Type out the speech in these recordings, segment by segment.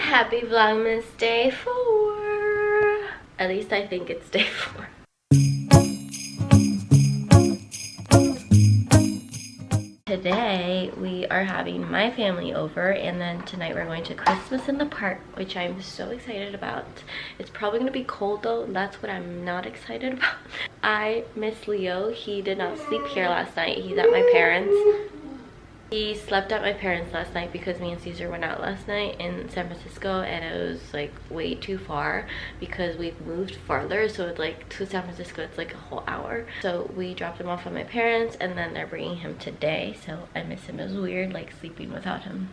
Happy Vlogmas day 4. At least I think it's day 4. Today we are having my family over, and then tonight we're going to Christmas in the park, which I'm so excited about. It's probably going to be cold though. That's what I'm not excited about. I miss Leo. He did not sleep here last night. He's at my parents'. He slept at my parents' last night because me and Caesar went out last night in San Francisco, and it was like way too far because we've moved farther. So it's like to San Francisco, it's like a whole hour. So we dropped him off at my parents, and then they're bringing him today. So I miss him. It was weird like sleeping without him.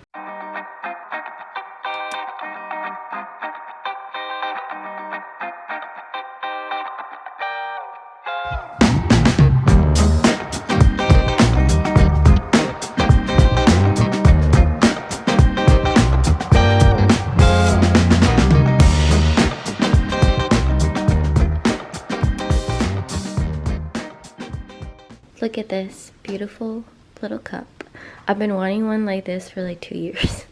Look at this beautiful little cup. I've been wanting one like this for like 2 years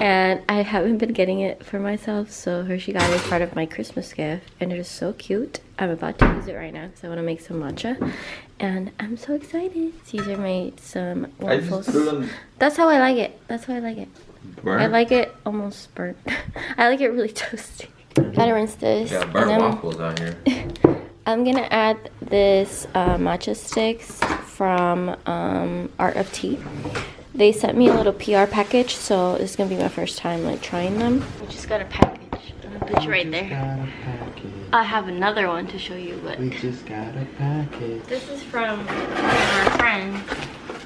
and I haven't been getting it for myself, so Hershey got it as part of my Christmas gift, and it is so cute. I'm about to use it right now because I want to make some matcha, and I'm so excited. Caesar made some waffles. That's how I like it. That's how I like it. Burnt? I like it almost burnt. I like it really toasty. Gotta rinse this. Yeah, burnt waffles out here. I'm gonna add this matcha sticks from Art of Tea. They sent me a little PR package, so this is gonna be my first time like trying them. We just got a package. I'm gonna put you right there. I have another one to show you, but we just got a package. This is from one of our friends.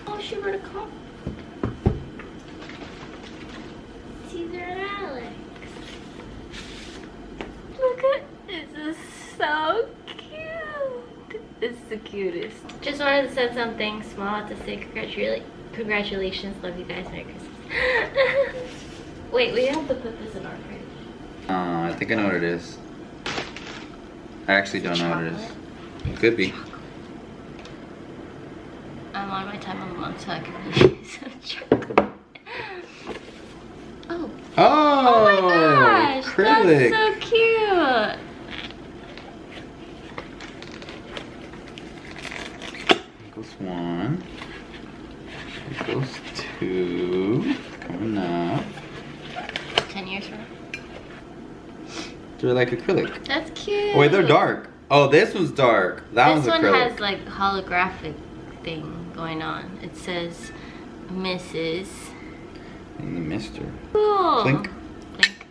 Oh, she wrote a call. Caesar and Alex. Look at this. Is so cute. It's the cutest. Just wanted to send something small to say congratulations. Love you guys. Merry Christmas. Wait, we have to put this in our fridge. I think I know what it is. I actually don't know what it is. It could be. I'm on my time of the month, so I can use some chocolate. Oh. Oh my gosh. Acrylic. That's so cute. One. It goes two. Coming up. 10 years from now. They're like acrylic. That's cute. Oh, wait, they're dark. Oh, this one's dark. That one's acrylic. This one has like holographic thing going on. It says Mrs. And the Mr. Cool. Clink. Clink.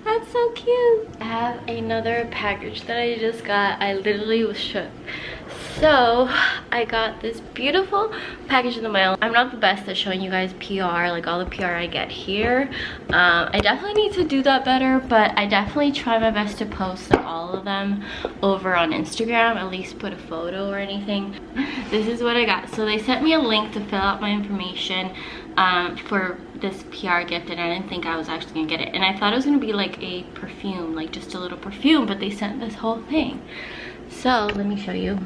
That's so cute. I have another package that I just got. I literally was shook. So I got this beautiful package in the mail. I'm not the best at showing you guys PR, like all the PR I get here. I definitely need to do that better, but I definitely try my best to post like all of them over on Instagram, at least put a photo or anything. This is what I got. So they sent me a link to fill out my information for this PR gift, and I didn't think I was actually gonna get it. And I thought it was gonna be like a perfume, like just a little perfume, but they sent this whole thing. So let me show you.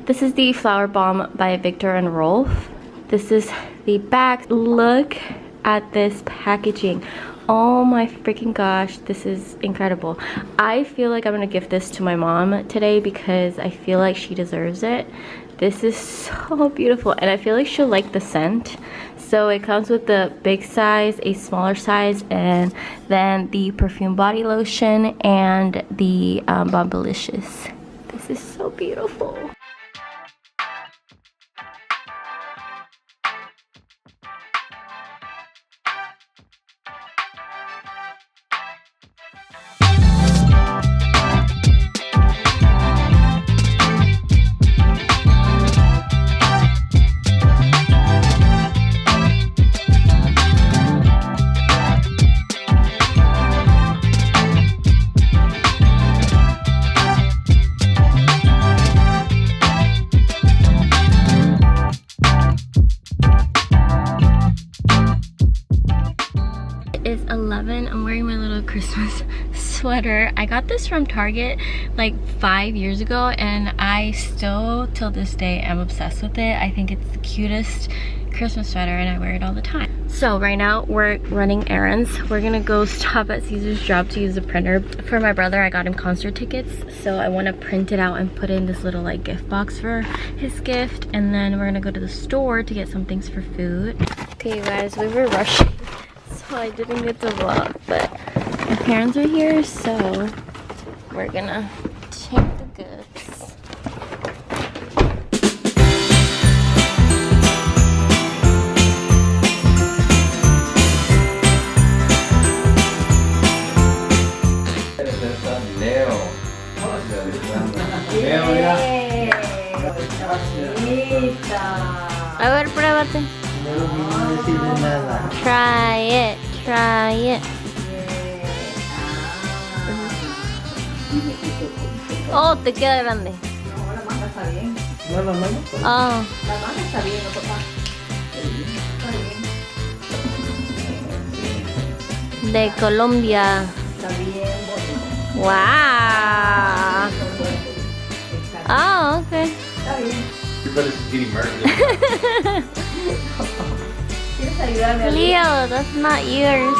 This is the Flower Bomb by Victor and Rolf. This is the back. Look at this packaging. Oh my freaking gosh, this is incredible. I feel like I'm gonna gift this to my mom today because I feel like she deserves it. This is so beautiful, and I feel like she'll like the scent. So it comes with the big size, a smaller size, and then the perfume body lotion and the Bombalicious. This is so beautiful. Is 11. I'm wearing my little Christmas sweater. I got this from Target like 5 years ago, and I still till this day am obsessed with it. I think it's the cutest Christmas sweater and I wear it all the time. So right now we're running errands. We're gonna go stop at Caesar's Drop to use the printer. For my brother, I got him concert tickets, so I want to print it out and put it in this little like gift box for his gift. And then we're gonna go to the store to get some things for food. Okay, you guys, we were rushing, so I didn't get to vlog, but my parents are here, so we're gonna take the goods. A ver, pruébate. Try it, try it. Oh, te queda grande. No, la manga está bien. No, no, no. Oh. La manga está bien, ¿no, papá? Está bien. De Colombia. Está bien, bonito. Wow. Oh, okay. Está bien. Your brother's just getting murdered. ¿Quieres ayudarme a Leo, that's not yours.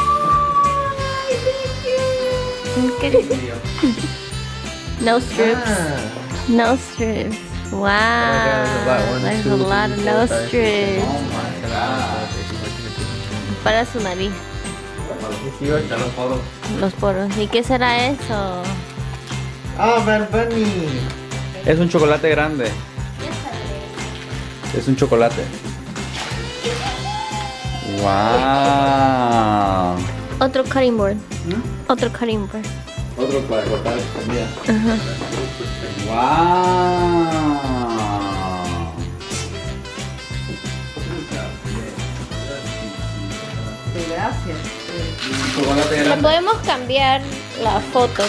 Okay. No strips. No strips. Wow. There's a lot of no strips. Oh my god. Para su nariz. Los poros. ¿Y qué será eso? Ah, Bad Bunny. Es un chocolate grande. Es un chocolate. Wow. Otro cutting board. Otro cutting board. Otro para cortar comida. Ajá. Wow. Gracias. Chocolate Le grande. podemos cambiar la foto.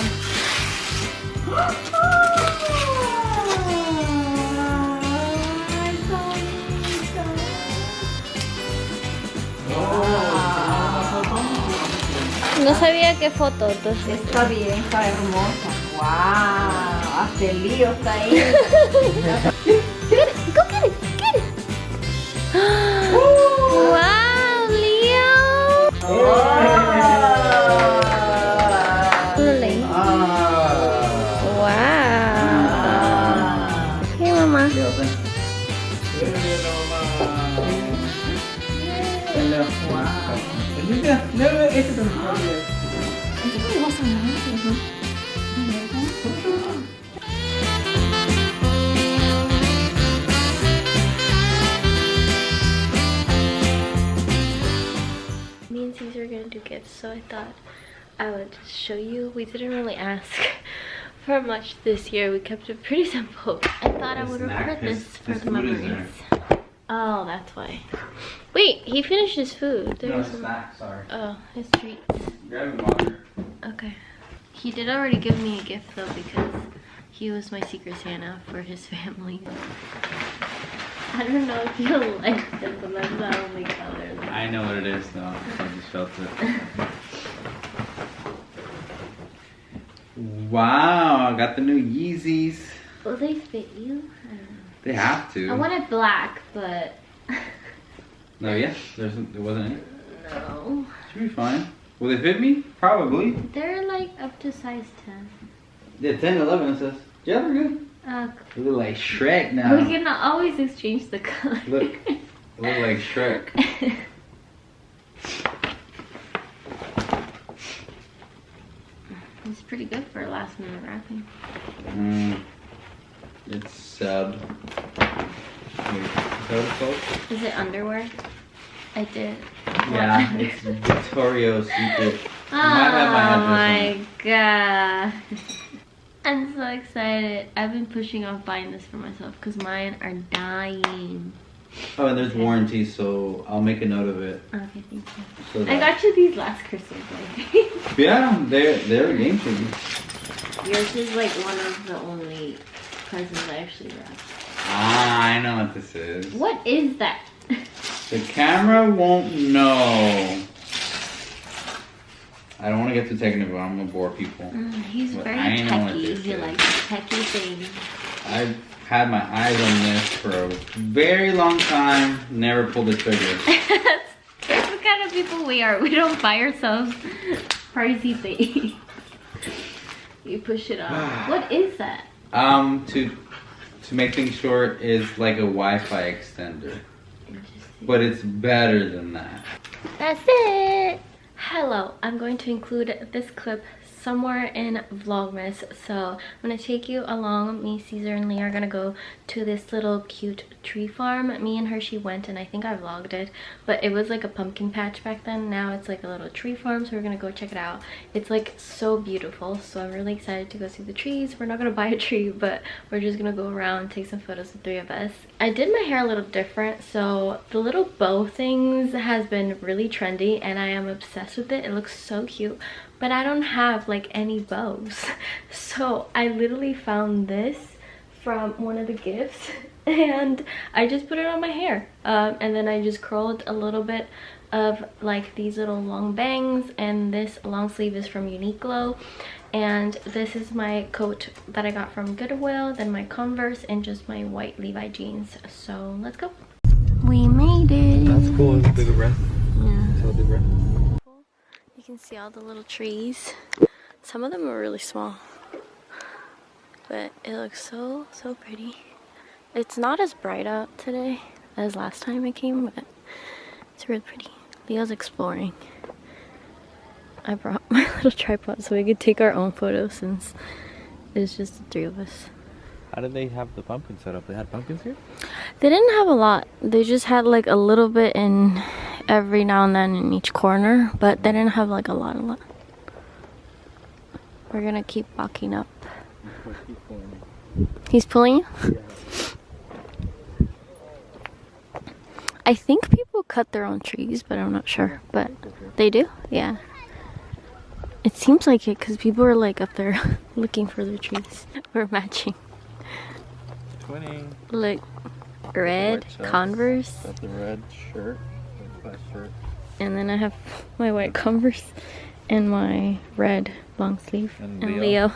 No sabía qué foto, entonces. Está bien, está hermosa. Wow, hasta el lío está ahí. Get it, go get it, get it. Wow, Leo. Lily. Wow. Hey, mamá. Me and Caesar are gonna do gifts, so I thought I would just show you. We didn't really ask for much this year. We kept it pretty simple. I thought I would record this for the memories. Oh, that's why. Wait, he finished his food. There's some... snack, sorry. Oh, his treats. Grab him water. Okay. He did already give me a gift though because he was my secret Santa for his family. I don't know if you'll like this, but that's the only color. I know what it is though. I just felt it. Wow, I got the new Yeezys. Will they fit you? I don't know. They have to. I wanted black, but No, yes, there wasn't any. no. Should be fine. Will they fit me? Probably. They're like up to size 10. Yeah, 10, 11 it says. Yeah, they're good. You look like Shrek now. We can always exchange the color. Look. You look like Shrek. It's pretty good for last minute wrapping. It's sub. Wait, is that what it's called? Is it underwear? I did. Yeah, it's Victoria's Secret. Oh Might have my my god. I'm so excited. I've been pushing off buying this for myself because mine are dying. Oh, and there's warranty, so I'll make a note of it. Okay, thank you. So I got you these last Christmas, I think. Yeah, they're a game changer. Yours is like one of the only presents I actually wrapped. Ah, I know what this is. What is that? The camera won't know. I don't want to get too technical. I'm gonna bore people. He's But very I know what techie. this He is. likes techie things. I've had my eyes on this for a very long time. Never pulled the trigger. That's what kind of people we are. We don't buy ourselves pricey things. You push it up. What is that? To make things short is like a Wi-Fi extender. But it's better than that. That's it. Hello, I'm going to include this clip somewhere in Vlogmas, so I'm gonna take you along. Me, Caesar, and Leah are gonna go to this little cute tree farm. Me and Hershey went, and I think I vlogged it, but it was like a pumpkin patch back then. Now it's like a little tree farm, so we're gonna go check it out. It's like so beautiful, so I'm really excited to go see the trees. We're not gonna buy a tree, but we're just gonna go around, take some photos, the three of us. I did my hair a little different, so the little bow things has been really trendy, and I am obsessed with it. It looks so cute, but I don't have like any bows. So I literally found this from one of the gifts and I just put it on my hair. And then I just curled a little bit of like these little long bangs, and this long sleeve is from Uniqlo. And this is my coat that I got from Goodwill, then my Converse, and just my white Levi jeans. So let's go. We made it. That's cool. It's a big breath. Yeah. It's a big breath. You can see all the little trees. Some of them are really small, but it looks so pretty. It's not as bright out today as last time I came, but it's really pretty. Leo's exploring. I brought my little tripod so we could take our own photos since it's just the three of us. How did they have the pumpkin set up? They had pumpkins here? They didn't have a lot. They just had like a little bit in every now and then in each corner, but they didn't have like a lot. We're gonna keep walking up. He's pulling you? Yeah. I think people cut their own trees, but I'm not sure. But they do? Yeah. It seems like it because people are like up there looking for their trees. We're matching. Twinning. Look, red Converse. Got the red shirt. Black shirt. And then I have my white Converse and my red long sleeve. And Leo.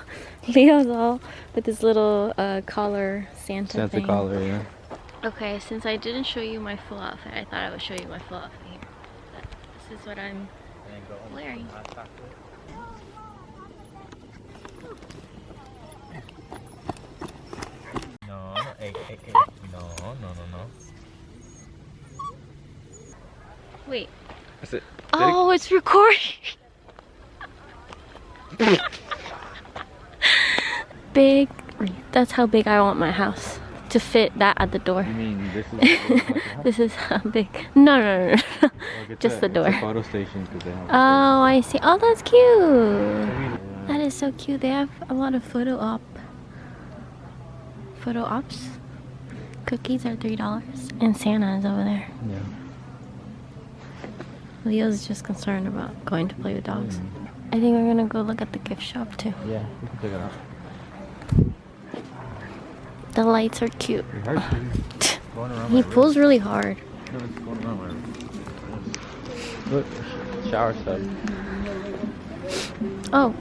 Leo's all with this little collar Santa thing. collar, yeah. Okay, since I didn't show you my full outfit, I thought I would show you my full outfit here. But this is what I'm wearing. No, no. Wait. Is it? Oh, it's recording. Big. That's how big I want my house. To fit that at the door. You mean this is This is how big. No. Just the door. It's a photo station because they have. Oh, I see. Oh, that's cute. That is so cute. They have a lot of photo ops. Cookies are $3, and Santa is over there. Yeah. Leo's just concerned about going to play with dogs. I think we're gonna go look at the gift shop too. Yeah, we can check it out. The lights are cute. Going around He pulls really hard. No, it's going around my room. Look, shower stuff. Oh.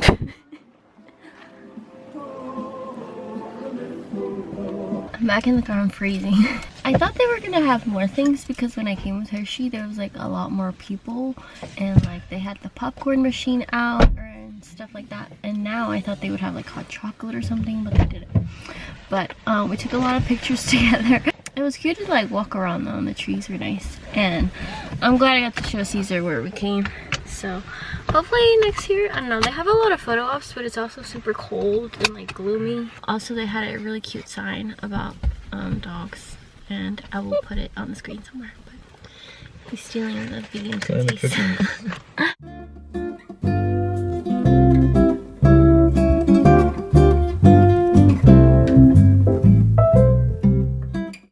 I'm back in the car, I'm freezing. I thought they were gonna have more things because when I came with Hershey, there was like a lot more people and like they had the popcorn machine out and stuff like that. And now I thought they would have like hot chocolate or something, but they didn't. But we took a lot of pictures together. It was cute to like walk around though, and the trees were nice. And I'm glad I got to show Caesar where we came. So hopefully next year, I don't know, they have a lot of photo ops, but it's also super cold and like gloomy. Also, they had a really cute sign about dogs, and I will put it on the screen somewhere. But he's stealing the vegan cookies.